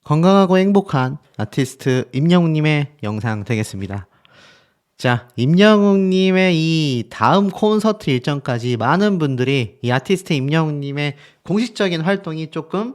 건강하고 행복한 아티스트 임영웅님의 영상 되겠습니다. 자, 임영웅님의 이 다음 콘서트 일정까지 많은 분들이 이 아티스트 임영웅님의 공식적인 활동이 조금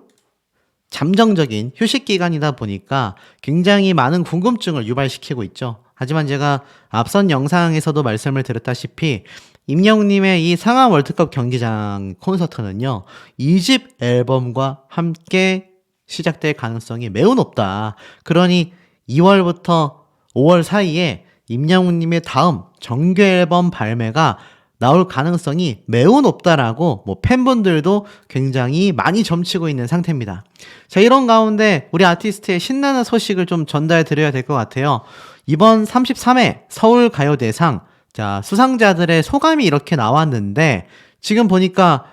잠정적인 휴식 기간이다 보니까 굉장히 많은 궁금증을 유발시키고 있죠. 하지만 제가 앞선 영상에서도 말씀을 드렸다시피 임영웅님의 이 상암 월드컵 경기장 콘서트는요, 2집 앨범과 함께 시작될 가능성이 매우 높다. 그러니 2월부터 5월 사이에 임영웅님의 다음 정규 앨범 발매가 나올 가능성이 매우 높다라고 팬분들도 굉장히 많이 점치고 있는 상태입니다. 자, 이런 가운데 우리 아티스트의 신나는 소식을 좀 전달해 드려야 될 것 같아요. 이번 33회 서울가요대상, 자, 수상자들의 소감이 이렇게 나왔는데 지금 보니까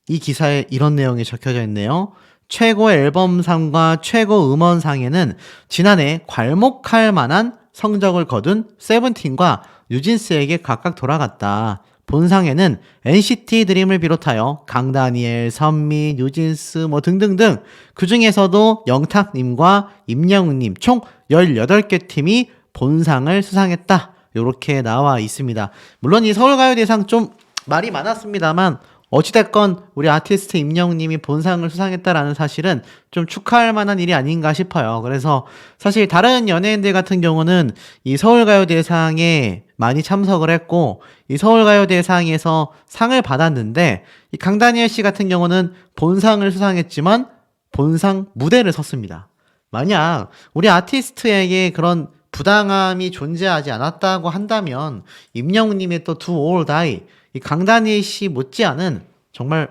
이 기사에 이런 내용이 적혀져 있네요. 최고 앨범상과 최고 음원상에는 지난해 괄목할 만한 성적을 거둔 세븐틴과 뉴진스에게 각각 돌아갔다. 본상에는 NCT 드림을 비롯하여 강다니엘, 선미, 뉴진스 등등등, 그 중에서도 영탁님과 임영웅님 총 18개 팀이 본상을 수상했다. 이렇게 나와 있습니다. 물론 이 서울가요대상 좀 말이 많았습니다만 어찌됐건 우리 아티스트 임영웅님이 본상을 수상했다라는 사실은 좀 축하할 만한 일이 아닌가 싶어요. 그래서 사실 다른 연예인들 같은 경우는 이 서울가요대상에 많이 참석을 했고 이 서울가요대상에서 상을 받았는데 이 강다니엘 씨 같은 경우는 본상을 수상했지만 본상 무대를 섰습니다. 만약 우리 아티스트에게 그런 부당함이 존재하지 않았다고 한다면 임영웅님의 또 Do or Die, 이 강다니엘 씨 못지않은 정말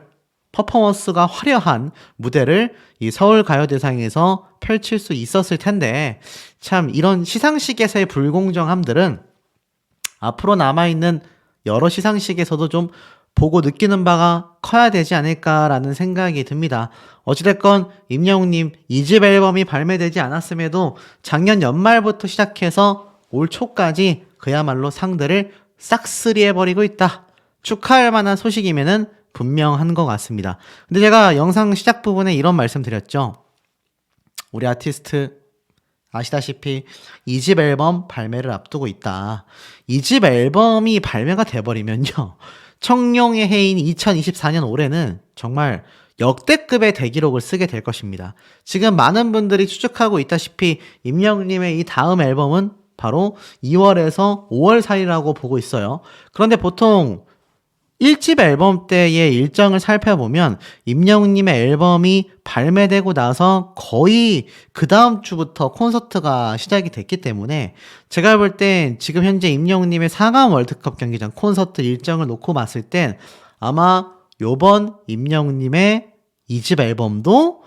퍼포먼스가 화려한 무대를 이 서울가요대상에서 펼칠 수 있었을 텐데, 참 이런 시상식에서의 불공정함들은 앞으로 남아있는 여러 시상식에서도 좀 보고 느끼는 바가 커야 되지 않을까라는 생각이 듭니다. 어찌됐건 임영웅님 2집 앨범이 발매되지 않았음에도 작년 연말부터 시작해서 올 초까지 그야말로 상들을 싹쓸이해버리고 있다. 축하할 만한 소식이면은 분명한 것 같습니다. 근데 제가 영상 시작 부분에 이런 말씀 드렸죠. 우리 아티스트 아시다시피 2집 앨범 발매를 앞두고 있다. 2집 앨범이 발매가 돼버리면요, 청룡의 해인 2024년 올해는 정말 역대급의 대기록을 쓰게 될 것입니다. 지금 많은 분들이 추측하고 있다시피 임영웅님의 이 다음 앨범은 바로 2월에서 5월 사이라고 보고 있어요. 그런데 보통 1집 앨범 때의 일정을 살펴보면 임영웅님의 앨범이 발매되고 나서 거의 그 다음 주부터 콘서트가 시작이 됐기 때문에 제가 볼 땐 지금 현재 임영웅님의 상암 월드컵 경기장 콘서트 일정을 놓고 봤을 땐 아마 요번 임영웅님의 2집 앨범도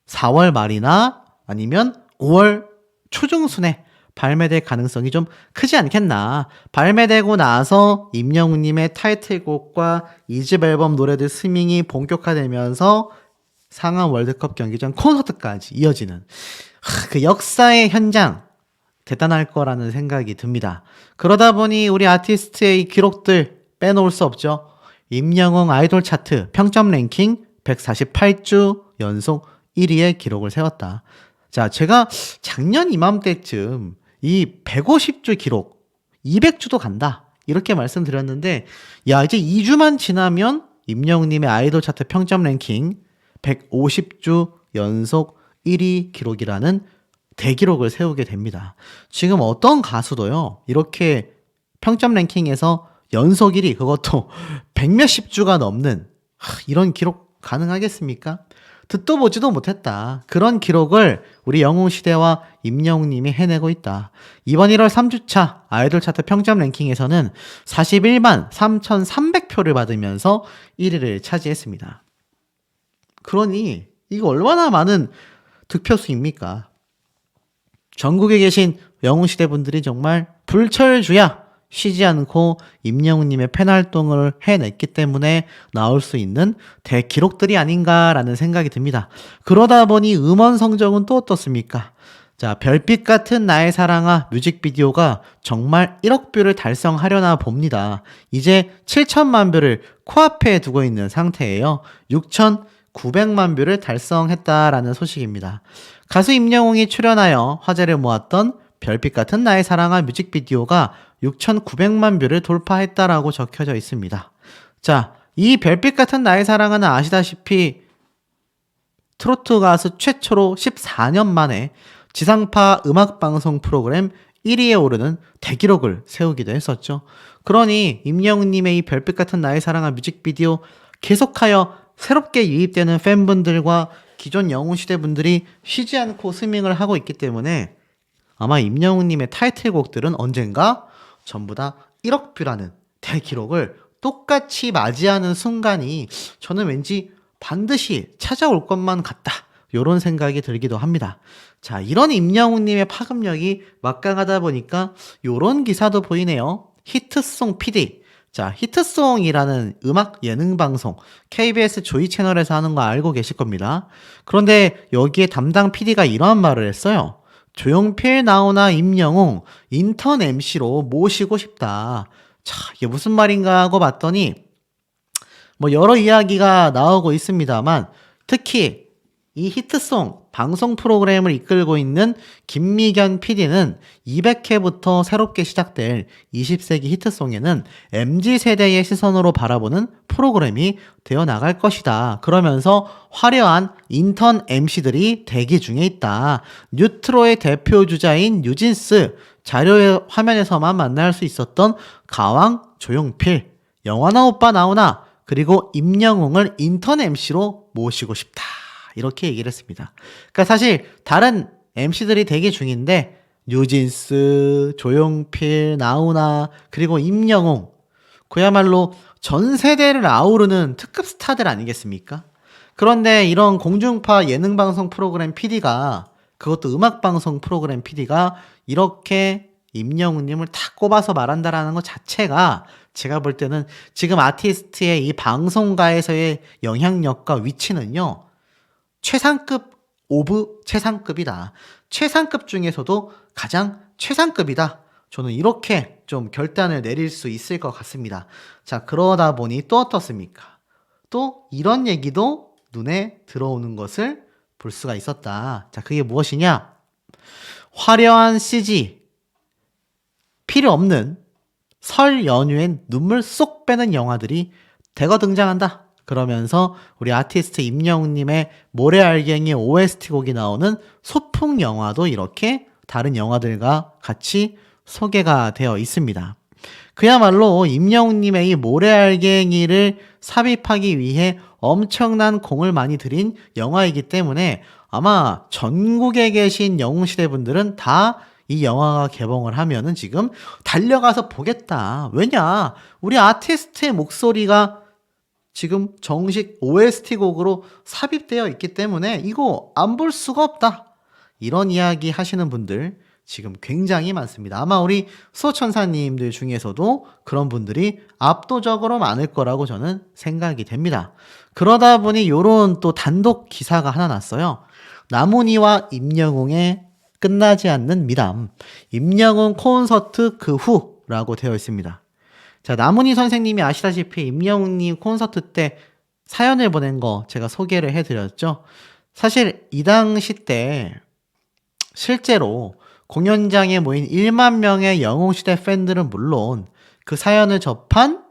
4월 말이나 아니면 5월 초중순에 발매될 가능성이 좀 크지 않겠나. 발매되고 나서 임영웅님의 타이틀곡과 2집 앨범 노래들 스밍이 본격화되면서 상암 월드컵 경기장 콘서트까지 이어지는 그 역사의 현장, 대단할 거라는 생각이 듭니다. 그러다 보니 우리 아티스트의 이 기록들 빼놓을 수 없죠. 임영웅 아이돌 차트 평점 랭킹 148주 연속 1위의 기록을 세웠다. 자, 제가 작년 이맘때쯤 이 150주 기록, 200주도 간다, 이렇게 말씀드렸는데, 야, 이제 2주만 지나면 임영웅님의 아이돌 차트 평점 랭킹 150주 연속 1위 기록이라는 대기록을 세우게 됩니다. 지금 어떤 가수도요, 이렇게 평점 랭킹에서 연속 1위, 그것도 100몇십 주가 넘는 이런 기록 가능하겠습니까? 듣도 보지도 못했다. 그런 기록을 우리 영웅시대와 임영웅님이 해내고 있다. 이번 1월 3주차 아이돌 차트 평점 랭킹에서는 41만 3,300표를 받으면서 1위를 차지했습니다. 그러니 이거 얼마나 많은 득표수입니까? 전국에 계신 영웅시대 분들이 정말 불철주야 쉬지 않고 임영웅님의 팬활동을 해냈기 때문에 나올 수 있는 대기록들이 아닌가라는 생각이 듭니다. 그러다 보니 음원 성적은 또 어떻습니까? 자, 별빛 같은 나의 사랑아 뮤직비디오가 정말 1억 뷰를 달성하려나 봅니다. 이제 7천만 뷰를 코앞에 두고 있는 상태예요. 6,900만 뷰를 달성했다라는 소식입니다. 가수 임영웅이 출연하여 화제를 모았던 별빛 같은 나의 사랑아 뮤직비디오가 6,900만 뷰를 돌파했다라고 적혀져 있습니다. 자, 이 별빛 같은 나의 사랑아는 아시다시피 트로트 가수 최초로 14년 만에 지상파 음악방송 프로그램 1위에 오르는 대기록을 세우기도 했었죠. 그러니 임영웅님의 이 별빛 같은 나의 사랑아 뮤직비디오 계속하여 새롭게 유입되는 팬분들과 기존 영웅시대 분들이 쉬지 않고 스밍을 하고 있기 때문에 아마 임영웅님의 타이틀곡들은 언젠가 전부 다 1억 뷰라는 대기록을 똑같이 맞이하는 순간이 저는 왠지 반드시 찾아올 것만 같다. 이런 생각이 들기도 합니다. 자, 이런 임영웅님의 파급력이 막강하다 보니까 이런 기사도 보이네요. 히트송 PD. 자, 히트송이라는 음악 예능 방송 KBS 조이 채널에서 하는 거 알고 계실 겁니다. 그런데 여기에 담당 PD가 이러한 말을 했어요. 조용필, 나훈아, 임영웅 인턴 MC로 모시고 싶다. 자, 이게 무슨 말인가 하고 봤더니 뭐 여러 이야기가 나오고 있습니다만 특히 이 히트송 방송 프로그램을 이끌고 있는 김미견 PD는 200회부터 새롭게 시작될 20세기 히트송에는 MZ세대의 시선으로 바라보는 프로그램이 되어 나갈 것이다. 그러면서 화려한 인턴 MC들이 대기 중에 있다. 뉴트로의 대표 주자인 뉴진스, 자료의 화면에서만 만날 수 있었던 가왕, 조용필, 영화나 오빠 나오나 그리고 임영웅을 인턴 MC로 모시고 싶다. 이렇게 얘기를 했습니다. 그러니까 사실 다른 MC들이 대기 중인데 뉴진스, 조용필, 나훈아 그리고 임영웅 그야말로 전 세대를 아우르는 특급 스타들 아니겠습니까? 그런데 이런 공중파 예능방송 프로그램 PD가 그것도 음악방송 프로그램 PD가 이렇게 임영웅님을 다 꼽아서 말한다라는 것 자체가 제가 볼 때는 지금 아티스트의 이 방송가에서의 영향력과 위치는요. 최상급 오브 최상급이다. 최상급 중에서도 가장 최상급이다. 저는 이렇게 좀 결단을 내릴 수 있을 것 같습니다. 자, 그러다 보니 또 어떻습니까? 또 이런 얘기도 눈에 들어오는 것을 볼 수가 있었다. 자, 그게 무엇이냐? 화려한 CG, 필요 없는 설 연휴엔 눈물 쏙 빼는 영화들이 대거 등장한다. 그러면서 우리 아티스트 임영웅님의 모래알갱이 OST 곡이 나오는 소풍 영화도 이렇게 다른 영화들과 같이 소개가 되어 있습니다. 그야말로 임영웅님의 이 모래알갱이를 삽입하기 위해 엄청난 공을 많이 들인 영화이기 때문에 아마 전국에 계신 영웅시대 분들은 다 이 영화가 개봉을 하면은 지금 달려가서 보겠다. 왜냐? 우리 아티스트의 목소리가 지금 정식 OST 곡으로 삽입되어 있기 때문에 이거 안 볼 수가 없다. 이런 이야기 하시는 분들 지금 굉장히 많습니다. 아마 우리 수호천사님들 중에서도 그런 분들이 압도적으로 많을 거라고 저는 생각이 됩니다. 그러다 보니 요런 또 단독 기사가 하나 났어요. 나문희와 임영웅의 끝나지 않는 미담. 임영웅 콘서트 그 후라고 되어 있습니다. 자, 나문희 선생님이 아시다시피 임영웅님 콘서트 때 사연을 보낸 거 제가 소개를 해드렸죠. 사실 이 당시 때 실제로 공연장에 모인 1만 명의 영웅시대 팬들은 물론 그 사연을 접한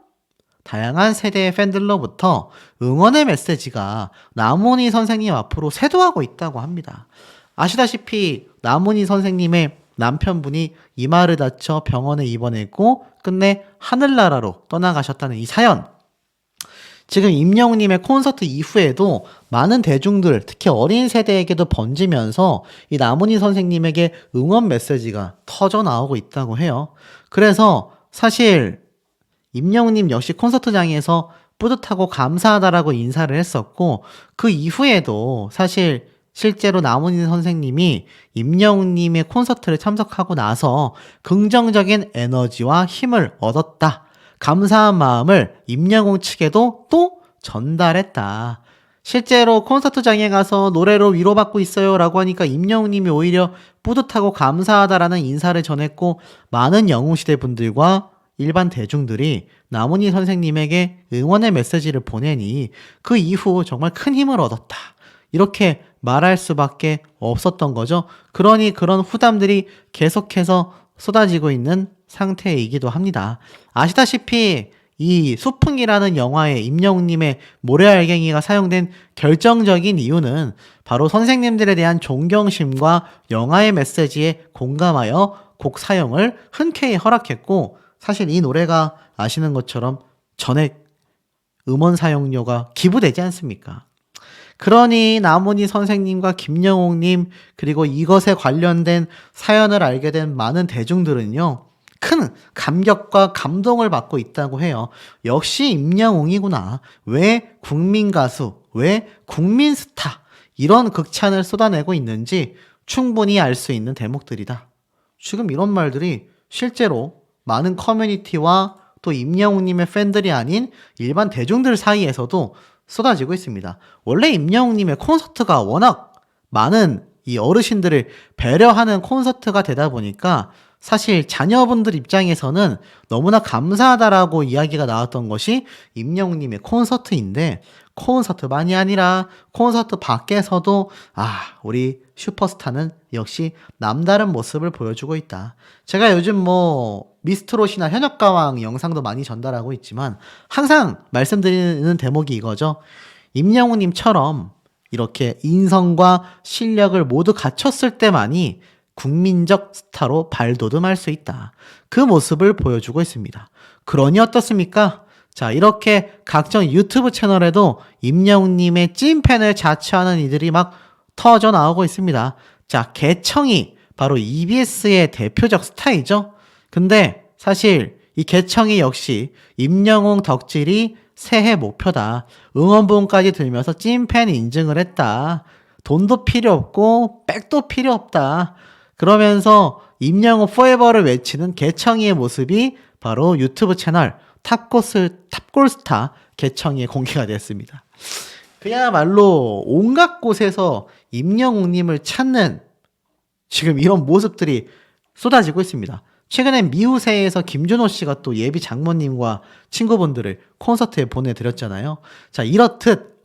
다양한 세대의 팬들로부터 응원의 메시지가 나문희 선생님 앞으로 쇄도하고 있다고 합니다. 아시다시피 나문희 선생님의 남편분이 이마를 다쳐 병원에 입원했고 끝내 하늘나라로 떠나가셨다는 이 사연. 지금 임영웅님의 콘서트 이후에도 많은 대중들, 특히 어린 세대에게도 번지면서 이 나문희 선생님에게 응원 메시지가 터져 나오고 있다고 해요. 그래서 사실 임영웅님 역시 콘서트장에서 뿌듯하고 감사하다라고 인사를 했었고 그 이후에도 사실 실제로 나문희 선생님이 임영웅님의 콘서트를 참석하고 나서 긍정적인 에너지와 힘을 얻었다. 감사한 마음을 임영웅 측에도 또 전달했다. 실제로 콘서트장에 가서 노래로 위로받고 있어요 라고 하니까 임영웅님이 오히려 뿌듯하고 감사하다라는 인사를 전했고 많은 영웅시대 분들과 일반 대중들이 남은희 선생님에게 응원의 메시지를 보내니 그 이후 정말 큰 힘을 얻었다. 이렇게 말할 수밖에 없었던 거죠. 그러니 그런 후담들이 계속해서 쏟아지고 있는 상태이기도 합니다. 아시다시피 이 수풍이라는 영화에 임영웅님의 모래알갱이가 사용된 결정적인 이유는 바로 선생님들에 대한 존경심과 영화의 메시지에 공감하여 곡 사용을 흔쾌히 허락했고, 사실 이 노래가 아시는 것처럼 전액 음원 사용료가 기부되지 않습니까? 그러니 남은희 선생님과 김영옥님 그리고 이것에 관련된 사연을 알게 된 많은 대중들은요, 큰 감격과 감동을 받고 있다고 해요. 역시 임영웅이구나. 왜 국민 가수, 왜 국민 스타 이런 극찬을 쏟아내고 있는지 충분히 알 수 있는 대목들이다. 지금 이런 말들이 실제로 많은 커뮤니티와 또 임영웅님의 팬들이 아닌 일반 대중들 사이에서도 쏟아지고 있습니다. 원래 임영웅님의 콘서트가 워낙 많은 이 어르신들을 배려하는 콘서트가 되다 보니까 사실 자녀분들 입장에서는 너무나 감사하다라고 이야기가 나왔던 것이 임영웅님의 콘서트인데, 콘서트만이 아니라 콘서트 밖에서도 우리 슈퍼스타는 역시 남다른 모습을 보여주고 있다. 제가 요즘 미스트롯이나 현역가왕 영상도 많이 전달하고 있지만 항상 말씀드리는 대목이 이거죠. 임영웅님처럼 이렇게 인성과 실력을 모두 갖췄을 때만이 국민적 스타로 발돋움할 수 있다. 그 모습을 보여주고 있습니다. 그러니 어떻습니까? 자, 이렇게 각종 유튜브 채널에도 임영웅님의 찐팬을 자처하는 이들이 막 터져 나오고 있습니다. 자, 개청이 바로 EBS의 대표적 스타이죠. 근데 사실 이 개청이 역시 임영웅 덕질이 새해 목표다. 응원봉까지 들면서 찐팬 인증을 했다. 돈도 필요 없고 백도 필요 없다. 그러면서 임영웅 포에버를 외치는 개청이의 모습이 바로 유튜브 채널 탑골스타 개청이에 공개가 됐습니다. 그야말로 온갖 곳에서 임영웅님을 찾는 지금 이런 모습들이 쏟아지고 있습니다. 최근에 미우새에서 김준호 씨가 또 예비 장모님과 친구분들을 콘서트에 보내드렸잖아요. 자, 이렇듯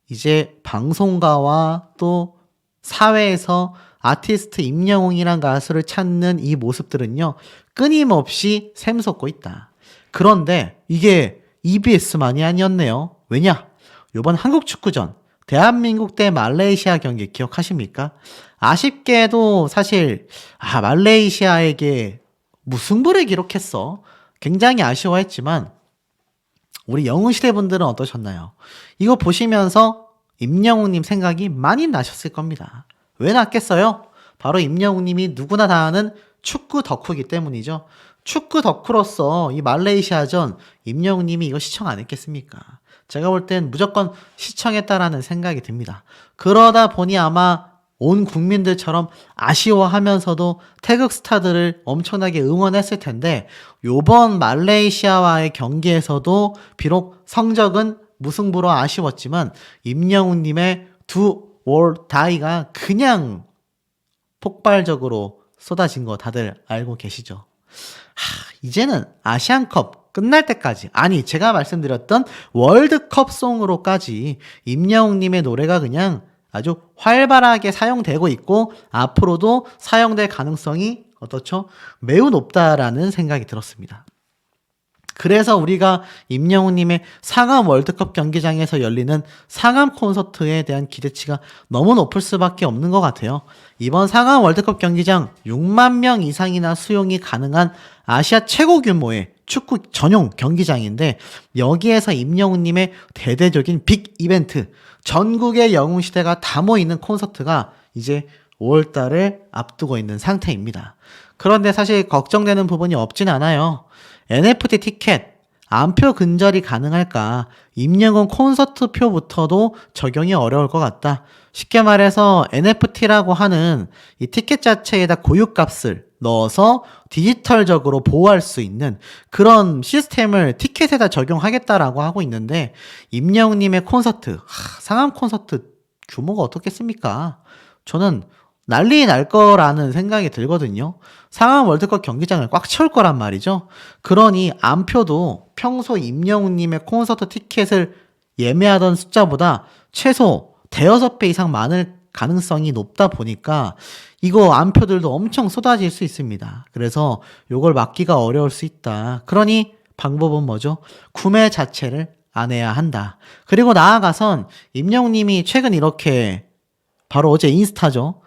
이제 방송가와 또 사회에서 아티스트 임영웅이란 가수를 찾는 이 모습들은요, 끊임없이 샘솟고 있다. 그런데 이게 EBS만이 아니었네요. 왜냐? 이번 한국축구전 대한민국 대 말레이시아 경기 기억하십니까? 아쉽게도 사실 말레이시아에게 무승부를 기록했어. 굉장히 아쉬워했지만 우리 영웅시대 분들은 어떠셨나요? 이거 보시면서 임영웅님 생각이 많이 나셨을 겁니다. 왜 났겠어요? 바로 임영웅님이 누구나 다 아는 축구 덕후이기 때문이죠. 축구 덕후로서 이 말레이시아전 임영웅님이 이거 시청 안 했겠습니까? 제가 볼 땐 무조건 시청했다라는 생각이 듭니다. 그러다 보니 아마 온 국민들처럼 아쉬워하면서도 태극 스타들을 엄청나게 응원했을 텐데, 요번 말레이시아와의 경기에서도 비록 성적은 무승부로 아쉬웠지만 임영웅님의 두 올 다이가 그냥 폭발적으로 쏟아진 거 다들 알고 계시죠? 이제는 아시안컵 끝날 때까지, 아니 제가 말씀드렸던 월드컵송으로까지 임영웅님의 노래가 그냥 아주 활발하게 사용되고 있고 앞으로도 사용될 가능성이 어떻죠? 매우 높다라는 생각이 들었습니다. 그래서 우리가 임영웅님의 상암 월드컵 경기장에서 열리는 상암 콘서트에 대한 기대치가 너무 높을 수밖에 없는 것 같아요. 이번 상암 월드컵 경기장 6만 명 이상이나 수용이 가능한 아시아 최고 규모의 축구 전용 경기장인데, 여기에서 임영웅님의 대대적인 빅 이벤트, 전국의 영웅시대가 다 모이는 콘서트가 이제 5월달을 앞두고 있는 상태입니다. 그런데 사실 걱정되는 부분이 없진 않아요. NFT 티켓, 안표 근절이 가능할까? 임영웅 콘서트 표부터도 적용이 어려울 것 같다. 쉽게 말해서 NFT라고 하는 이 티켓 자체에다 고유값을 넣어서 디지털적으로 보호할 수 있는 그런 시스템을 티켓에다 적용하겠다라고 하고 있는데, 임영웅님의 콘서트, 상암 콘서트 규모가 어떻겠습니까? 저는 난리 날 거라는 생각이 들거든요. 상암 월드컵 경기장을 꽉 채울 거란 말이죠. 그러니 안표도 평소 임영웅님의 콘서트 티켓을 예매하던 숫자보다 최소 대여섯 배 이상 많을 가능성이 높다 보니까 이거 안표들도 엄청 쏟아질 수 있습니다. 그래서 요걸 막기가 어려울 수 있다. 그러니 방법은 뭐죠? 구매 자체를 안 해야 한다. 그리고 나아가선 임영웅님이 최근 이렇게 바로 어제 인스타죠.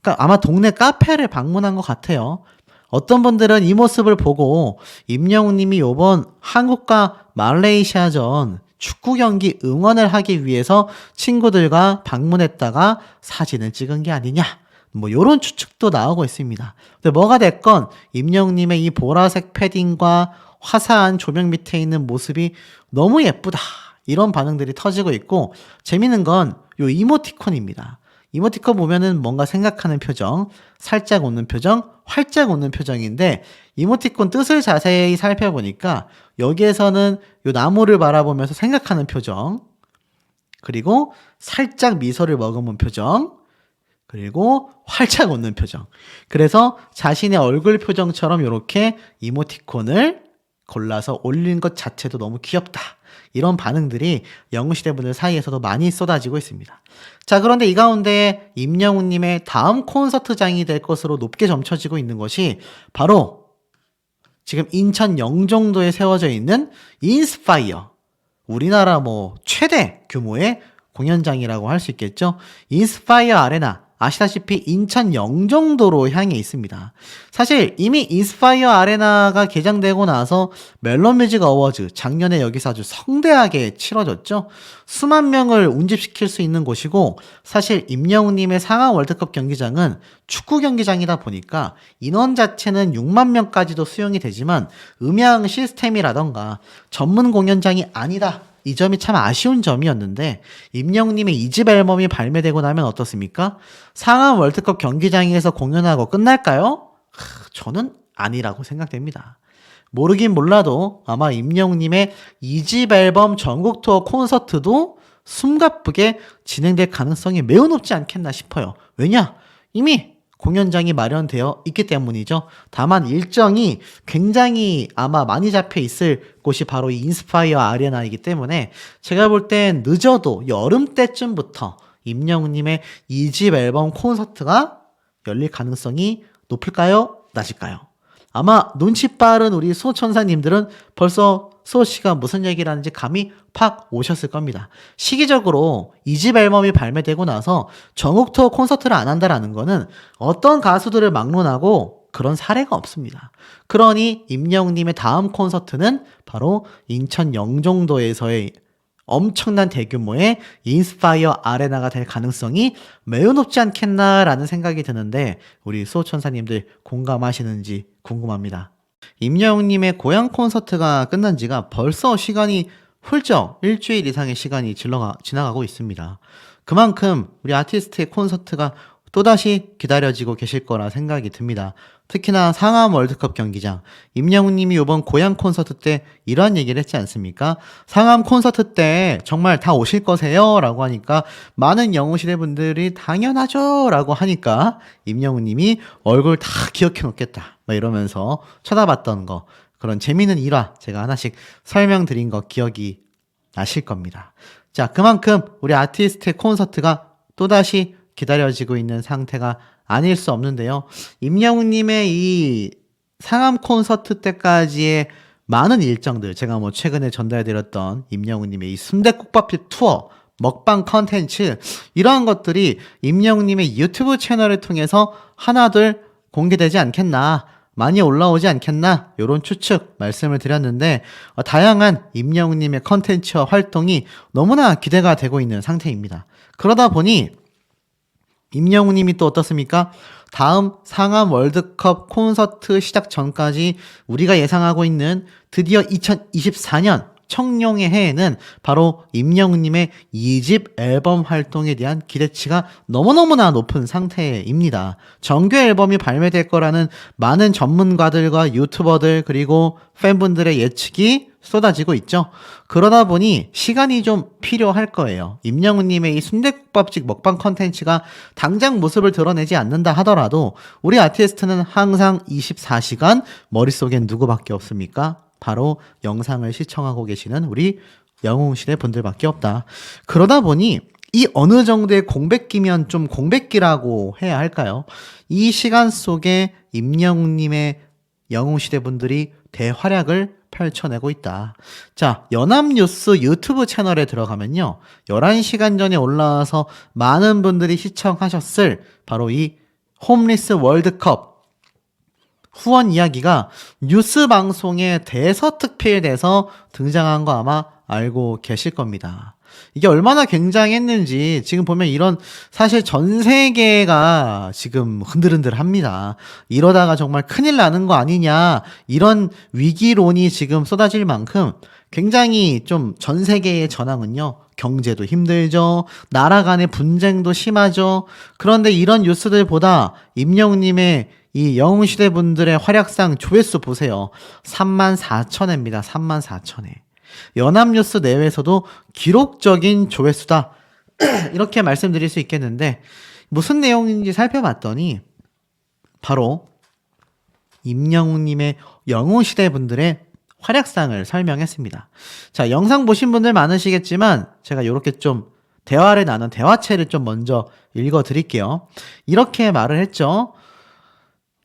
그러니까 아마 동네 카페를 방문한 것 같아요. 어떤 분들은 이 모습을 보고 임영웅님이 요번 한국과 말레이시아전 축구 경기 응원을 하기 위해서 친구들과 방문했다가 사진을 찍은 게 아니냐. 뭐 요런 추측도 나오고 있습니다. 근데 뭐가 됐건 임영웅님의 이 보라색 패딩과 화사한 조명 밑에 있는 모습이 너무 예쁘다. 이런 반응들이 터지고 있고 재밌는 건 요 이모티콘입니다. 이모티콘 보면은 뭔가 생각하는 표정, 살짝 웃는 표정, 활짝 웃는 표정인데 이모티콘 뜻을 자세히 살펴보니까 여기에서는 요 나무를 바라보면서 생각하는 표정, 그리고 살짝 미소를 머금은 표정, 그리고 활짝 웃는 표정. 그래서 자신의 얼굴 표정처럼 이렇게 이모티콘을 골라서 올린 것 자체도 너무 귀엽다. 이런 반응들이 영웅시대 분들 사이에서도 많이 쏟아지고 있습니다. 자, 그런데 이 가운데 임영웅님의 다음 콘서트장이 될 것으로 높게 점쳐지고 있는 것이 바로 지금 인천 영종도에 세워져 있는 인스파이어. 우리나라 뭐 최대 규모의 공연장이라고 할 수 있겠죠. 인스파이어 아레나. 아시다시피 인천 영종도로 향해 있습니다. 사실 이미 인스파이어 아레나가 개장되고 나서 멜론뮤직 어워즈 작년에 여기서 아주 성대하게 치러졌죠. 수만 명을 운집시킬 수 있는 곳이고 사실 임영웅님의 상암 월드컵 경기장은 축구 경기장이다 보니까 인원 자체는 6만 명까지도 수용이 되지만 음향 시스템이라던가 전문 공연장이 아니다. 이 점이 참 아쉬운 점이었는데 임영웅님의 2집 앨범이 발매되고 나면 어떻습니까? 상암 월드컵 경기장에서 공연하고 끝날까요? 저는 아니라고 생각됩니다. 모르긴 몰라도 아마 임영웅님의 2집 앨범 전국 투어 콘서트도 숨가쁘게 진행될 가능성이 매우 높지 않겠나 싶어요. 왜냐? 이미 공연장이 마련되어 있기 때문이죠. 다만 일정이 굉장히 아마 많이 잡혀 있을 곳이 바로 이 인스파이어 아레나이기 때문에 제가 볼 땐 늦어도 여름 때쯤부터 임영웅님의 2집 앨범 콘서트가 열릴 가능성이 높을까요? 낮을까요? 아마 눈치 빠른 우리 수호천사님들은 벌써 수호씨가 무슨 얘기를 하는지 감이 팍 오셨을 겁니다. 시기적으로 2집 앨범이 발매되고 나서 전국 투어 콘서트를 안 한다라는 거는 어떤 가수들을 막론하고 그런 사례가 없습니다. 그러니 임영웅님의 다음 콘서트는 바로 인천 영종도에서의 엄청난 대규모의 인스파이어 아레나가 될 가능성이 매우 높지 않겠나라는 생각이 드는데 우리 수호천사님들 공감하시는지 궁금합니다. 임영웅님의 고향 콘서트가 끝난 지가 벌써 시간이 훌쩍 일주일 이상의 시간이 지나가고 있습니다. 그만큼 우리 아티스트의 콘서트가 또다시 기다려지고 계실 거라 생각이 듭니다. 특히나 상암 월드컵 경기장, 임영웅님이 이번 고향 콘서트 때 이러한 얘기를 했지 않습니까? 상암 콘서트 때 정말 다 오실 거세요? 라고 하니까 많은 영웅시대 분들이 당연하죠! 라고 하니까 임영웅님이 얼굴 다 기억해 놓겠다. 막 이러면서 쳐다봤던 거, 그런 재미있는 일화 제가 하나씩 설명드린 거 기억이 나실 겁니다. 자, 그만큼 우리 아티스트의 콘서트가 또다시 기다려지고 있는 상태가 아닐 수 없는데요. 임영웅님의 이 상암 콘서트 때까지의 많은 일정들, 제가 뭐 최근에 전달해드렸던 임영웅님의 이 순댓국밥집 투어, 먹방 컨텐츠, 이러한 것들이 임영웅님의 유튜브 채널을 통해서 하나둘 공개되지 않겠나, 많이 올라오지 않겠나, 이런 추측 말씀을 드렸는데 다양한 임영웅님의 컨텐츠와 활동이 너무나 기대가 되고 있는 상태입니다. 그러다 보니 임영웅님이 또 어떻습니까? 다음 상암 월드컵 콘서트 시작 전까지 우리가 예상하고 있는 드디어 2024년 청룡의 해에는 바로 임영웅님의 2집 앨범 활동에 대한 기대치가 너무너무나 높은 상태입니다. 정규 앨범이 발매될 거라는 많은 전문가들과 유튜버들 그리고 팬분들의 예측이 쏟아지고 있죠. 그러다 보니 시간이 좀 필요할 거예요. 임영웅님의 이 순댓국밥집 먹방 컨텐츠가 당장 모습을 드러내지 않는다 하더라도 우리 아티스트는 항상 24시간 머릿속엔 누구밖에 없습니까? 바로 영상을 시청하고 계시는 우리 영웅시대 분들밖에 없다. 그러다 보니 이 어느 정도의 공백기면 좀 공백기라고 해야 할까요? 이 시간 속에 임영웅님의 영웅시대 분들이 대활약을 펼쳐내고 있다. 자, 연합뉴스 유튜브 채널에 들어가면요. 11시간 전에 올라와서 많은 분들이 시청하셨을 바로 이 홈리스 월드컵 후원 이야기가 뉴스 방송에 대서특필돼서 등장한 거 아마 알고 계실 겁니다. 이게 얼마나 굉장했는지 지금 보면 이런 사실 전 세계가 지금 흔들흔들합니다. 이러다가 정말 큰일 나는 거 아니냐 이런 위기론이 지금 쏟아질 만큼 굉장히 좀 전 세계의 전황은요. 경제도 힘들죠. 나라 간의 분쟁도 심하죠. 그런데 이런 뉴스들보다 임영웅님의 이 영웅시대 분들의 활약상 조회수 보세요. 34,000회입니다. 34,000회. 연합뉴스 내외에서도 기록적인 조회수다. 이렇게 말씀드릴 수 있겠는데 무슨 내용인지 살펴봤더니 바로 임영웅님의 영웅시대 분들의 활약상을 설명했습니다. 자, 영상 보신 분들 많으시겠지만 제가 이렇게 좀 대화를 나눈 대화체를 좀 먼저 읽어드릴게요. 이렇게 말을 했죠.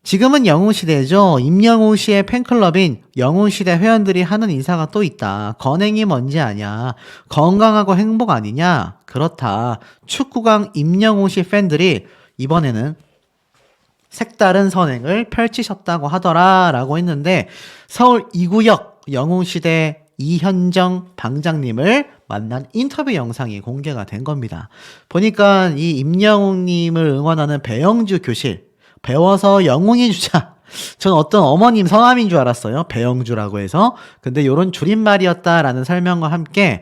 지금은 영웅시대죠. 임영웅 씨의 팬클럽인 영웅시대 회원들이 하는 인사가 또 있다. 건행이 뭔지 아냐? 건강하고 행복 아니냐? 그렇다. 축구강 임영웅 씨 팬들이 이번에는 색다른 선행을 펼치셨다고 하더라 라고 했는데 서울 2구역 영웅시대 이현정 방장님을 만난 인터뷰 영상이 공개가 된 겁니다. 보니까 이 임영웅님을 응원하는 배영주 교실 배워서 영웅이 주자. 전 어떤 어머님 성함인 줄 알았어요. 배영주라고 해서. 근데 요런 줄임말이었다라는 설명과 함께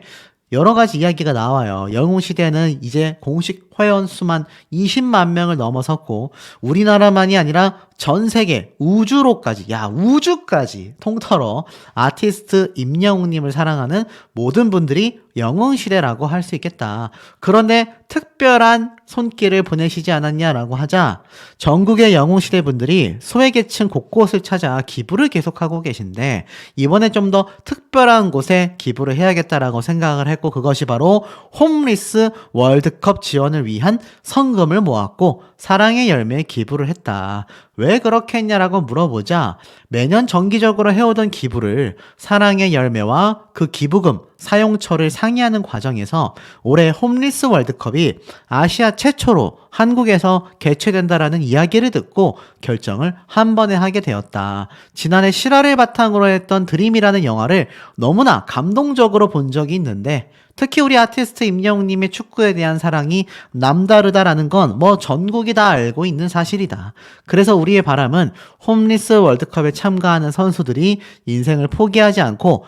여러 가지 이야기가 나와요. 영웅시대는 이제 공식 회원 수만 20만 명을 넘어섰고 우리나라만이 아니라 전 세계 우주로까지 우주까지 통틀어 아티스트 임영웅님을 사랑하는 모든 분들이 영웅시대라고 할 수 있겠다. 그런데 특별한 손길을 보내시지 않았냐라고 하자 전국의 영웅시대 분들이 소외계층 곳곳을 찾아 기부를 계속하고 계신데 이번에 좀 더 특별한 곳에 기부를 해야겠다라고 생각을 했고 그것이 바로 홈리스 월드컵 지원을 위한 성금을 모았고 사랑의 열매에 기부를 했다. 왜 그렇게 했냐라고 물어보자 매년 정기적으로 해오던 기부를 사랑의 열매와 그 기부금 사용처를 상의하는 과정에서 올해 홈리스 월드컵이 아시아 최초로 한국에서 개최된다라는 이야기를 듣고 결정을 한 번에 하게 되었다. 지난해 실화를 바탕으로 했던 드림이라는 영화를 너무나 감동적으로 본 적이 있는데 특히 우리 아티스트 임영웅님의 축구에 대한 사랑이 남다르다라는 건 뭐 전국이 다 알고 있는 사실이다. 그래서 우리의 바람은 홈리스 월드컵에 참가하는 선수들이 인생을 포기하지 않고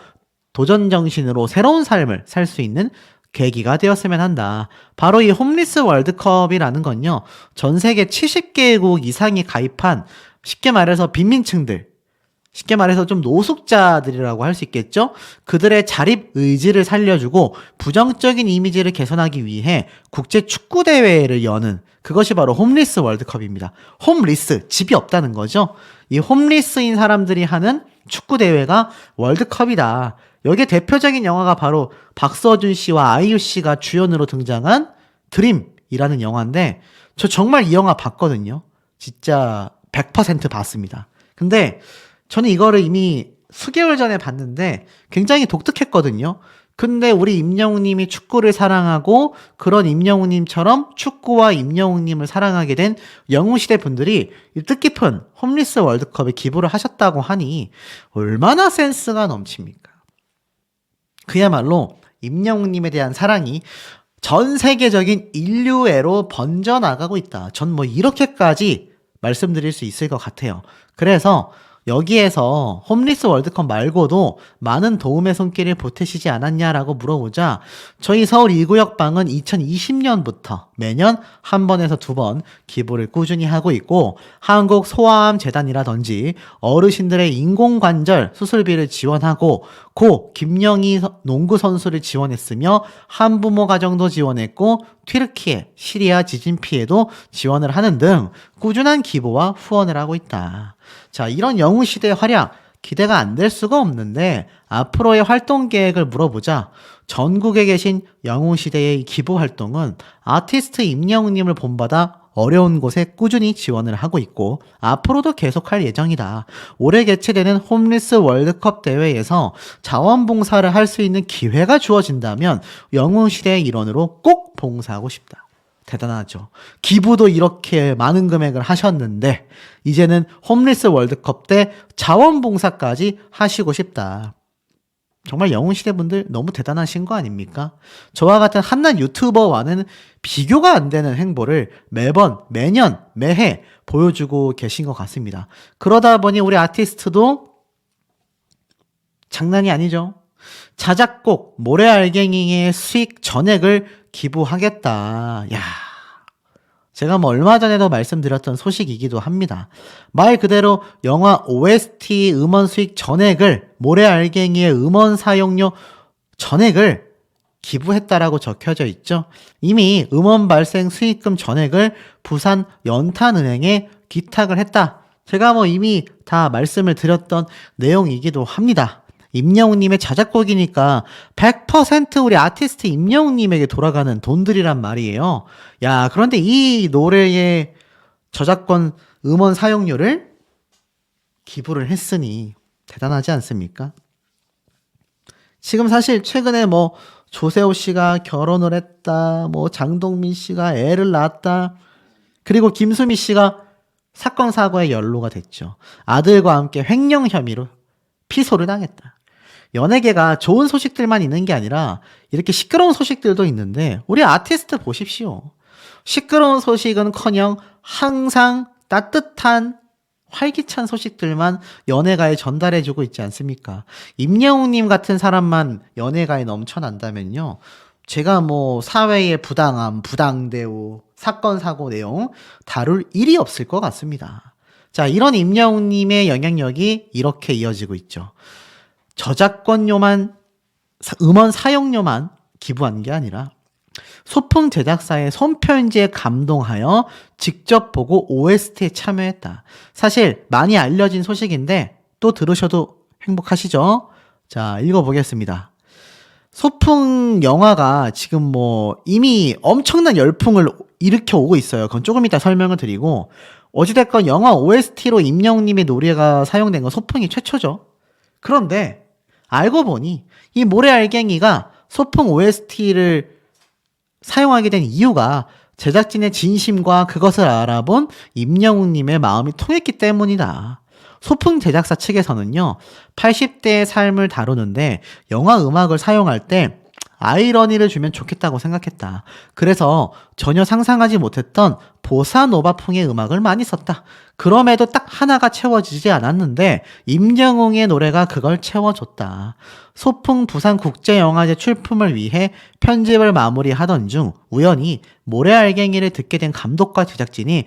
도전 정신으로 새로운 삶을 살 수 있는 계기가 되었으면 한다. 바로 이 홈리스 월드컵이라는 건요. 전 세계 70개국 이상이 가입한 쉽게 말해서 빈민층들 쉽게 말해서 좀 노숙자들이라고 할 수 있겠죠? 그들의 자립 의지를 살려주고 부정적인 이미지를 개선하기 위해 국제 축구 대회를 여는 그것이 바로 홈리스 월드컵입니다. 홈리스, 집이 없다는 거죠. 이 홈리스인 사람들이 하는 축구 대회가 월드컵이다. 여기에 대표적인 영화가 바로 박서준 씨와 아이유 씨가 주연으로 등장한 드림이라는 영화인데 저 정말 이 영화 봤거든요. 진짜 100% 봤습니다. 근데 저는 이거를 이미 수개월 전에 봤는데 굉장히 독특했거든요. 근데 우리 임영웅님이 축구를 사랑하고 그런 임영웅님처럼 축구와 임영웅님을 사랑하게 된 영웅시대 분들이 뜻깊은 홈리스 월드컵에 기부를 하셨다고 하니 얼마나 센스가 넘칩니까? 그야말로 임영웅님에 대한 사랑이 전 세계적인 인류애로 번져나가고 있다. 전 뭐 이렇게까지 말씀드릴 수 있을 것 같아요. 그래서 여기에서 홈리스 월드컵 말고도 많은 도움의 손길을 보태시지 않았냐라고 물어보자 저희 서울 2구역방은 2020년부터 매년 한 번에서 두 번 기부를 꾸준히 하고 있고 한국 소아암 재단이라든지 어르신들의 인공관절 수술비를 지원하고 고 김영희 농구 선수를 지원했으며 한부모 가정도 지원했고 튀르키예, 시리아 지진 피해도 지원을 하는 등 꾸준한 기부와 후원을 하고 있다. 자, 이런 영웅시대의 활약 기대가 안 될 수가 없는데 앞으로의 활동 계획을 물어보자 전국에 계신 영웅시대의 기부 활동은 아티스트 임영웅님을 본받아 어려운 곳에 꾸준히 지원을 하고 있고 앞으로도 계속할 예정이다. 올해 개최되는 홈리스 월드컵 대회에서 자원봉사를 할 수 있는 기회가 주어진다면 영웅시대의 일원으로 꼭 봉사하고 싶다. 대단하죠. 기부도 이렇게 많은 금액을 하셨는데 이제는 홈리스 월드컵 때 자원봉사까지 하시고 싶다. 정말 영웅시대 분들 너무 대단하신 거 아닙니까? 저와 같은 한낱 유튜버와는 비교가 안 되는 행보를 매번, 매년, 매해 보여주고 계신 것 같습니다. 그러다 보니 우리 아티스트도 장난이 아니죠. 자작곡 모래알갱이의 수익 전액을 기부하겠다. 야, 제가 뭐 얼마 전에도 말씀드렸던 소식이기도 합니다. 말 그대로 영화 OST 음원 수익 전액을 모래알갱이의 음원 사용료 전액을 기부했다라고 적혀져 있죠. 이미 음원 발생 수익금 전액을 부산 연탄은행에 기탁을 했다. 제가 뭐 이미 다 말씀을 드렸던 내용이기도 합니다. 임영웅님의 자작곡이니까 100% 우리 아티스트 임영웅님에게 돌아가는 돈들이란 말이에요. 야, 그런데 이 노래의 저작권 음원 사용료를 기부를 했으니 대단하지 않습니까? 지금 사실 최근에 뭐 조세호 씨가 결혼을 했다, 뭐 장동민 씨가 애를 낳았다, 그리고 김수미 씨가 사건 사고에 연루가 됐죠. 아들과 함께 횡령 혐의로 피소를 당했다. 연예계가 좋은 소식들만 있는 게 아니라 이렇게 시끄러운 소식들도 있는데 우리 아티스트 보십시오. 시끄러운 소식은커녕 항상 따뜻한 활기찬 소식들만 연예가에 전달해주고 있지 않습니까? 임영웅님 같은 사람만 연예가에 넘쳐난다면요. 제가 뭐 사회의 부당함, 부당대우, 사건 사고 내용 다룰 일이 없을 것 같습니다. 자, 이런 임영웅님의 영향력이 이렇게 이어지고 있죠. 저작권료만, 음원 사용료만 기부한 게 아니라 소품 제작사의 손편지에 감동하여 직접 보고 OST에 참여했다. 사실 많이 알려진 소식인데 또 들으셔도 행복하시죠? 자, 읽어보겠습니다. 소풍 영화가 지금 뭐 이미 엄청난 열풍을 일으켜 오고 있어요. 그건 조금 이따 설명을 드리고 어찌됐건 영화 OST로 임영웅님의 노래가 사용된 건 소풍이 최초죠. 그런데 알고 보니 이 모래알갱이가 소풍 OST를 사용하게 된 이유가 제작진의 진심과 그것을 알아본 임영웅님의 마음이 통했기 때문이다. 소풍 제작사 측에서는요, 80대의 삶을 다루는데 영화 음악을 사용할 때 아이러니를 주면 좋겠다고 생각했다. 그래서 전혀 상상하지 못했던 보사노바풍의 음악을 많이 썼다. 그럼에도 딱 하나가 채워지지 않았는데 임영웅의 노래가 그걸 채워줬다. 소풍 부산국제영화제 출품을 위해 편집을 마무리하던 중 우연히 모래알갱이를 듣게 된 감독과 제작진이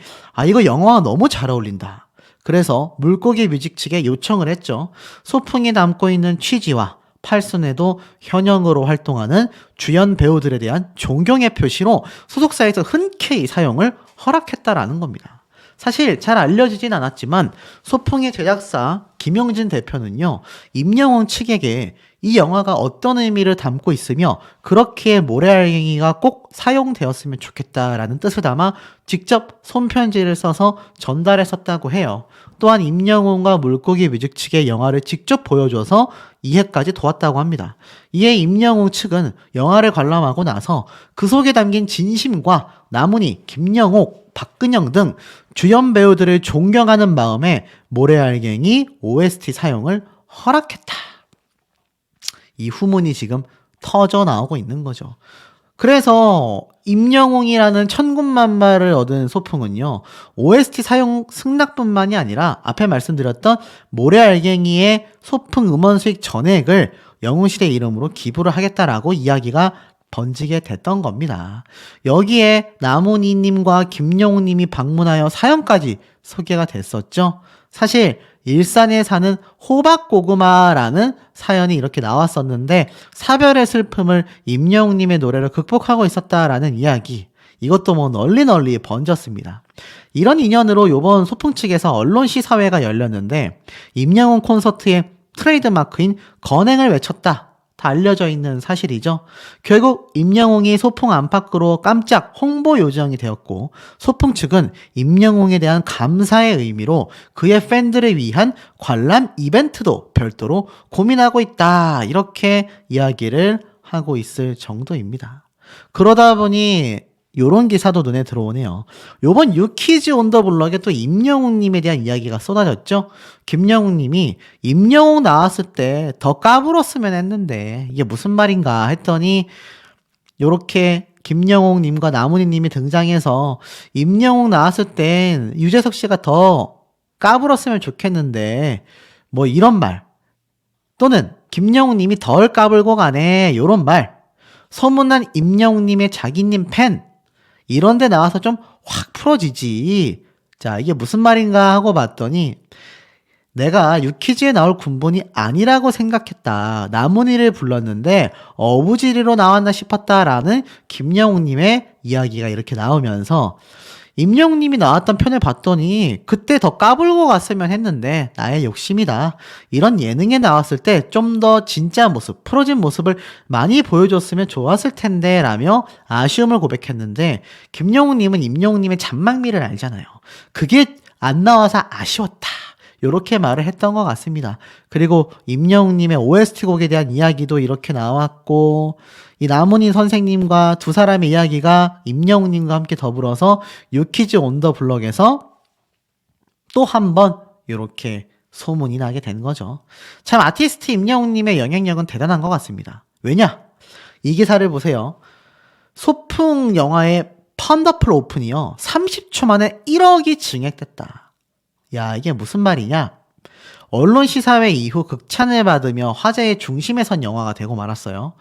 이거 영화와 너무 잘 어울린다. 그래서 물고기 뮤직 측에 요청을 했죠. 소풍이 담고 있는 취지와 팔순에도 현역으로 활동하는 주연 배우들에 대한 존경의 표시로 소속사에서 흔쾌히 사용을 허락했다라는 겁니다. 사실 잘 알려지진 않았지만 소풍의 제작사 김영진 대표는요, 임영웅 측에게 이 영화가 어떤 의미를 담고 있으며 그렇기에 모래알갱이가 꼭 사용되었으면 좋겠다라는 뜻을 담아 직접 손편지를 써서 전달했었다고 해요. 또한 임영웅과 물고기 뮤직 측의 영화를 직접 보여줘서 이해까지 도왔다고 합니다. 이에 임영웅 측은 영화를 관람하고 나서 그 속에 담긴 진심과 나문희, 김영옥, 박근영 등 주연 배우들을 존경하는 마음에 모래알갱이 OST 사용을 허락했다. 이 후문이 지금 터져 나오고 있는 거죠. 그래서 임영웅이라는 천군만마를 얻은 소풍은요, OST 사용 승낙뿐만이 아니라 앞에 말씀드렸던 모래알갱이의 소풍 음원 수익 전액을 영웅시대 이름으로 기부를 하겠다라고 이야기가 번지게 됐던 겁니다. 여기에 나문희님과 김영웅님이 방문하여 사연까지 소개가 됐었죠. 사실 일산에 사는 호박고구마라는 사연이 이렇게 나왔었는데 사별의 슬픔을 임영웅님의 노래로 극복하고 있었다라는 이야기, 이것도 뭐 널리 번졌습니다. 이런 인연으로 요번 소풍 측에서 언론 시사회가 열렸는데 임영웅 콘서트의 트레이드마크인 건행을 외쳤다, 다 알려져 있는 사실이죠. 결국 임영웅이 소풍 안팎으로 깜짝 홍보 요정이 되었고, 소풍 측은 임영웅에 대한 감사의 의미로 그의 팬들을 위한 관람 이벤트도 별도로 고민하고 있다, 이렇게 이야기를 하고 있을 정도입니다. 그러다 보니 요런 기사도 눈에 들어오네요. 요번 유키즈 온 더 블럭에 또 임영웅님에 대한 이야기가 쏟아졌죠. 김영웅님이 임영웅 나왔을 때 더 까불었으면 했는데 이게 무슨 말인가 했더니, 요렇게 김영웅님과 나문희님이 등장해서 임영웅 나왔을 땐 유재석 씨가 더 까불었으면 좋겠는데 뭐 이런 말, 또는 김영웅님이 덜 까불고 가네, 요런 말, 소문난 임영웅님의 자기님 팬, 이런데 나와서 좀 확 풀어지지. 자, 이게 무슨 말인가 하고 봤더니, 내가 유키즈에 나올 군본이 아니라고 생각했다, 나문희를 불렀는데 어부지리로 나왔나 싶었다라는 김영웅님의 이야기가 이렇게 나오면서, 임영웅님이 나왔던 편을 봤더니 그때 더 까불고 갔으면 했는데 나의 욕심이다, 이런 예능에 나왔을 때 좀 더 진짜 모습, 풀어진 모습을 많이 보여줬으면 좋았을 텐데 라며 아쉬움을 고백했는데, 김영웅님은 임영웅님의 잔망미를 알잖아요. 그게 안 나와서 아쉬웠다, 요렇게 말을 했던 것 같습니다. 그리고 임영웅님의 OST 곡에 대한 이야기도 이렇게 나왔고, 이 나문희 선생님과 두 사람의 이야기가 임영웅님과 함께 더불어서 유키즈 온 더 블럭에서 또 한 번 이렇게 소문이 나게 된 거죠. 참 아티스트 임영웅님의 영향력은 대단한 것 같습니다. 왜냐? 이 기사를 보세요. 소풍 영화의 펀더풀 오픈이요, 30초 만에 1억이 증액됐다. 야, 이게 무슨 말이냐? 언론 시사회 이후 극찬을 받으며 화제의 중심에 선 영화가 되고 말았어요.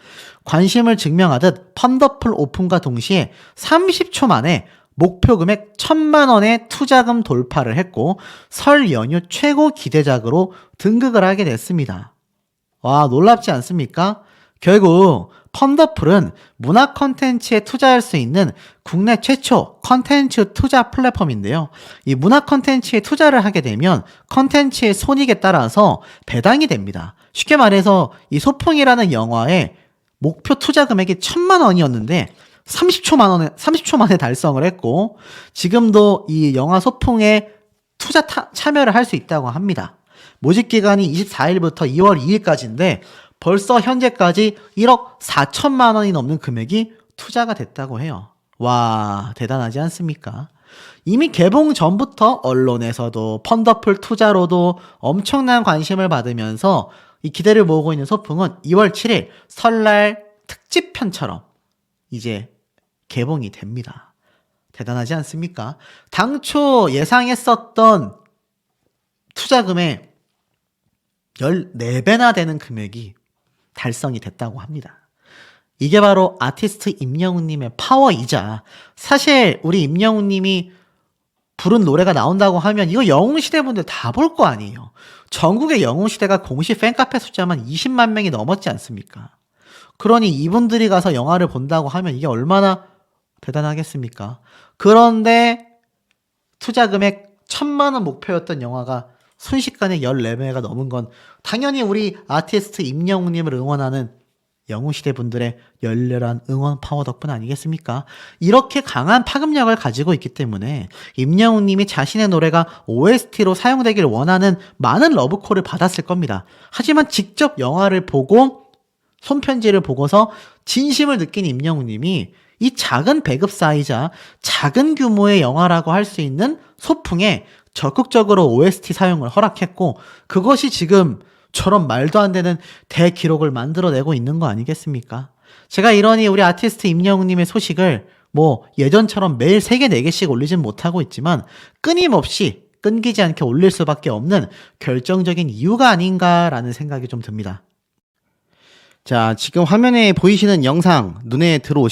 관심을 증명하듯 펀더풀 오픈과 동시에 30초 만에 목표 금액 1,000만 원의 투자금 돌파를 했고 설 연휴 최고 기대작으로 등극을 하게 됐습니다. 와, 놀랍지 않습니까? 결국 펀더풀은 문화 컨텐츠에 투자할 수 있는 국내 최초 컨텐츠 투자 플랫폼인데요. 이 문화 컨텐츠에 투자를 하게 되면 컨텐츠의 손익에 따라서 배당이 됩니다. 쉽게 말해서 이 소풍이라는 영화의 목표 투자 금액이 1,000만 원이었는데 30초 만에 달성을 했고, 지금도 이 영화 소풍에 투자 참여를 할 수 있다고 합니다. 모집 기간이 24일부터 2월 2일까지인데 벌써 현재까지 1억 4천만 원이 넘는 금액이 투자가 됐다고 해요. 와, 대단하지 않습니까? 이미 개봉 전부터 언론에서도 펀더풀 투자로도 엄청난 관심을 받으면서 이 기대를 모으고 있는 소풍은 2월 7일 설날 특집편처럼 이제 개봉이 됩니다. 대단하지 않습니까? 당초 예상했었던 투자금의 14배나 되는 금액이 달성이 됐다고 합니다. 이게 바로 아티스트 임영웅님의 파워이자, 사실 우리 임영웅님이 부른 노래가 나온다고 하면 이거 영웅시대 분들 다 볼 거 아니에요. 전국의 영웅시대가 공식 팬카페 숫자만 20만 명이 넘었지 않습니까? 그러니 이분들이 가서 영화를 본다고 하면 이게 얼마나 대단하겠습니까? 그런데 투자 금액 1,000만 원 목표였던 영화가 순식간에 14배가 넘은 건 당연히 우리 아티스트 임영웅님을 응원하는 영웅시대 분들의 열렬한 응원 파워 덕분 아니겠습니까? 이렇게 강한 파급력을 가지고 있기 때문에 임영웅님이 자신의 노래가 OST로 사용되길 원하는 많은 러브콜을 받았을 겁니다. 하지만 직접 영화를 보고 손편지를 보고서 진심을 느낀 임영웅님이 이 작은 배급사이자 작은 규모의 영화라고 할 수 있는 소풍에 적극적으로 OST 사용을 허락했고, 그것이 지금 저런 말도 안 되는 대기록을 만들어내고 있는 거 아니겠습니까? 제가 이러니 우리 아티스트 임영웅님의 소식을 뭐 예전처럼 매일 3개, 4개씩 올리진 못하고 있지만 끊임없이 끊기지 않게 올릴 수밖에 없는 결정적인 이유가 아닌가라는 생각이 좀 듭니다. 자, 지금 화면에 보이시는 영상 눈에 들어오시면